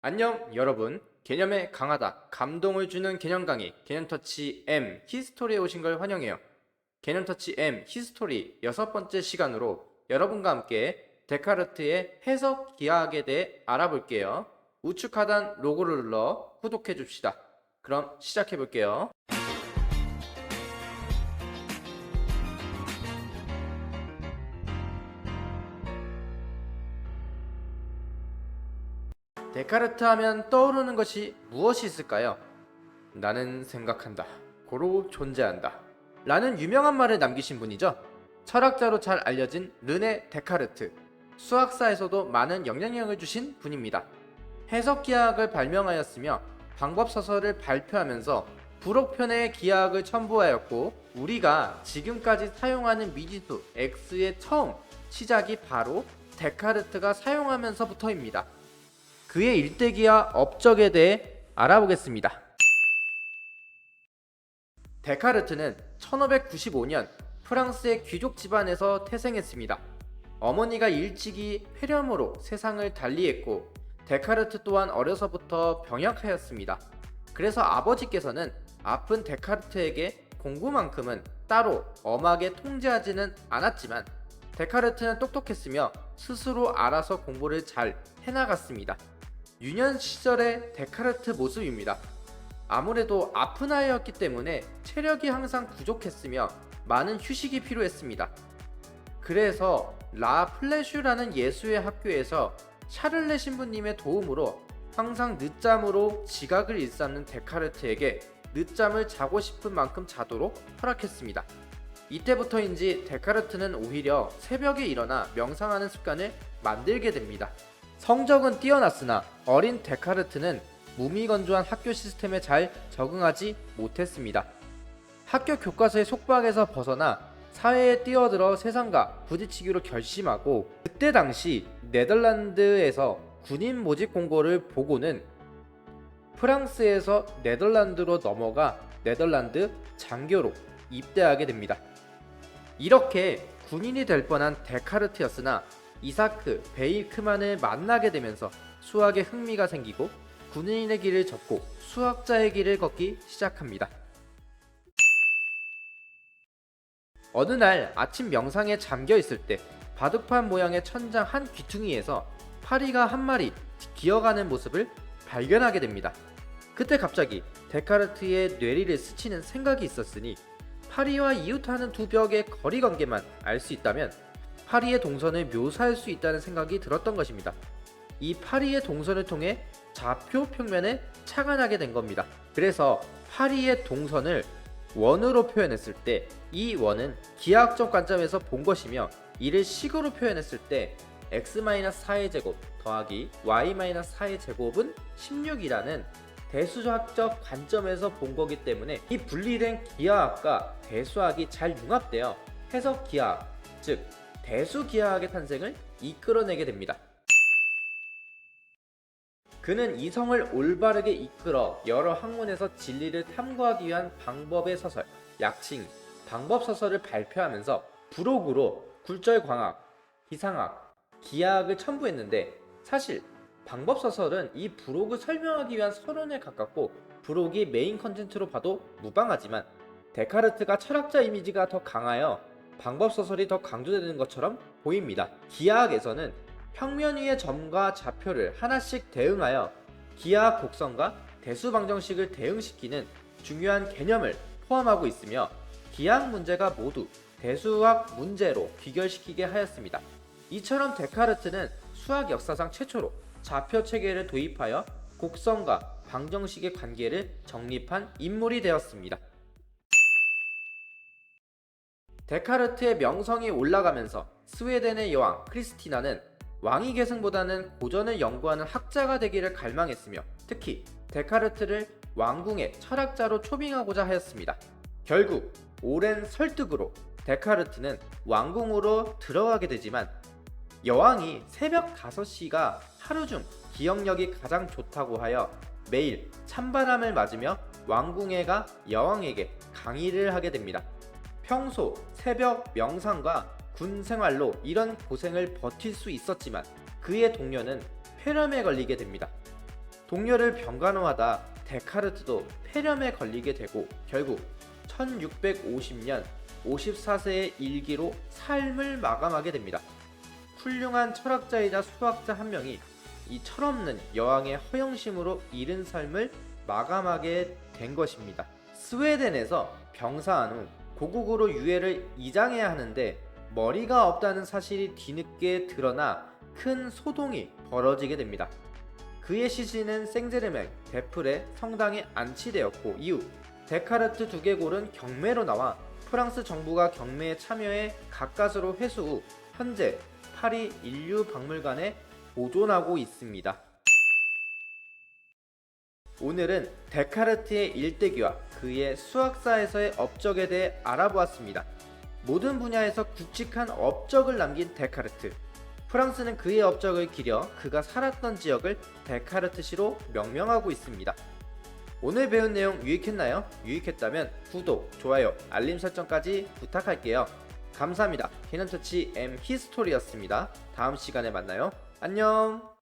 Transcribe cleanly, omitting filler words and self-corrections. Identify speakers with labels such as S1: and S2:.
S1: 안녕 여러분, 개념에 강하다, 감동을 주는 개념 강의 개념터치 M 히스토리에 오신 걸 환영해요. 개념터치 M 히스토리 6번째 시간으로 여러분과 함께 데카르트의 해석 기하학에 대해 알아볼게요. 우측 하단 로고를 눌러 구독해 줍시다. 그럼 시작해 볼게요. 데카르트 하면 떠오르는 것이 무엇이 있을까요? 나는 생각한다. 고로 존재한다. 라는 유명한 말을 남기신 분이죠. 철학자로 잘 알려진 르네 데카르트. 수학사에서도 많은 영향력을 주신 분입니다. 해석기하학을 발명하였으며 방법서설을 발표하면서 불옥편의 기하학을 첨부하였고, 우리가 지금까지 사용하는 미지수 x의 처음 시작이 바로 데카르트가 사용하면서부터입니다. 그의 일대기와 업적에 대해 알아보겠습니다. 데카르트는 1595년 프랑스의 귀족 집안에서 태생했습니다. 어머니가 일찍이 폐렴으로 세상을 달리했고, 데카르트 또한 어려서부터 병약하였습니다. 그래서 아버지께서는 아픈 데카르트에게 공부만큼은 따로 엄하게 통제하지는 않았지만, 데카르트는 똑똑했으며 스스로 알아서 공부를 잘 해나갔습니다. 유년 시절의 데카르트 모습입니다. 아무래도 아픈 아이였기 때문에 체력이 항상 부족했으며 많은 휴식이 필요했습니다. 그래서 라 플레슈라는 예수의 학교에서 샤를레 신부님의 도움으로 항상 늦잠으로 지각을 일삼는 데카르트에게 늦잠을 자고 싶은 만큼 자도록 허락했습니다. 이때부터인지 데카르트는 오히려 새벽에 일어나 명상하는 습관을 만들게 됩니다. 성적은 뛰어났으나 어린 데카르트는 무미건조한 학교 시스템에 잘 적응하지 못했습니다. 학교 교과서의 속박에서 벗어나 사회에 뛰어들어 세상과 부딪히기로 결심하고, 그때 당시 네덜란드에서 군인 모집 공고를 보고는 프랑스에서 네덜란드로 넘어가 네덜란드 장교로 입대하게 됩니다. 이렇게 군인이 될 뻔한 데카르트였으나 이사크 베이크만을 만나게 되면서 수학에 흥미가 생기고 군인의 길을 접고 수학자의 길을 걷기 시작합니다. 어느 날 아침 명상에 잠겨 있을 때 바둑판 모양의 천장 한 귀퉁이에서 파리가 한 마리 기어가는 모습을 발견하게 됩니다. 그때 갑자기 데카르트의 뇌리를 스치는 생각이 있었으니, 파리와 이웃하는 두 벽의 거리관계만 알 수 있다면 파리의 동선을 묘사할 수 있다는 생각이 들었던 것입니다. 이 파리의 동선을 통해 좌표 평면을 착안하게 된 겁니다. 그래서 파리의 동선을 원으로 표현했을 때 이 원은 기하학적 관점에서 본 것이며, 이를 식으로 표현했을 때 x-4의 제곱 더하기 y-4의 제곱은 16이라는 대수학적 관점에서 본 거기 때문에 이 분리된 기하학과 대수학이 잘 융합되어 해석기하학, 즉 대수기하학의 탄생을 이끌어내게 됩니다. 그는 이성을 올바르게 이끌어 여러 학문에서 진리를 탐구하기 위한 방법의 서설, 약칭 방법서설을 발표하면서 부록으로 굴절광학, 기상학, 기하학을 첨부했는데, 사실 방법서설은 이 부록을 설명하기 위한 서론에 가깝고 부록이 메인 컨텐츠로 봐도 무방하지만, 데카르트가 철학자 이미지가 더 강하여 방법서설이 더 강조되는 것처럼 보입니다. 기하학에서는 평면 위의 점과 좌표를 하나씩 대응하여 기하학 곡선과 대수방정식을 대응시키는 중요한 개념을 포함하고 있으며, 기하학 문제가 모두 대수학 문제로 귀결시키게 하였습니다. 이처럼 데카르트는 수학 역사상 최초로 좌표 체계를 도입하여 곡선과 방정식의 관계를 정립한 인물이 되었습니다. 데카르트의 명성이 올라가면서 스웨덴의 여왕 크리스티나는 왕위 계승보다는 고전을 연구하는 학자가 되기를 갈망했으며, 특히 데카르트를 왕궁의 철학자로 초빙하고자 하였습니다. 결국 오랜 설득으로 데카르트는 왕궁으로 들어가게 되지만, 여왕이 새벽 5시가 하루 중 기억력이 가장 좋다고 하여 매일 찬바람을 맞으며 왕궁에 가 여왕에게 강의를 하게 됩니다. 평소 새벽 명상과 군 생활로 이런 고생을 버틸 수 있었지만, 그의 동료는 폐렴에 걸리게 됩니다. 동료를 병간호하다 데카르트도 폐렴에 걸리게 되고 결국 1650년 54세의 일기로 삶을 마감하게 됩니다. 훌륭한 철학자이자 수학자 한 명이 이 철없는 여왕의 허영심으로 이른 삶을 마감하게 된 것입니다. 스웨덴에서 병사한 후 고국으로 유해를 이장해야 하는데 머리가 없다는 사실이 뒤늦게 드러나 큰 소동이 벌어지게 됩니다. 그의 시신은 생제르맹 데플의 성당에 안치되었고 이후 데카르트 두개골은 경매로 나와 프랑스 정부가 경매에 참여해 가까스로 회수 후 현재 파리 인류박물관에 보존하고 있습니다. 오늘은 데카르트의 일대기와 그의 수학사에서의 업적에 대해 알아보았습니다. 모든 분야에서 굵직한 업적을 남긴 데카르트. 프랑스는 그의 업적을 기려 그가 살았던 지역을 데카르트시로 명명하고 있습니다. 오늘 배운 내용 유익했나요? 유익했다면 구독, 좋아요, 알림 설정까지 부탁할게요. 감사합니다. 개념터치 M 히스토리였습니다. 다음 시간에 만나요. 안녕.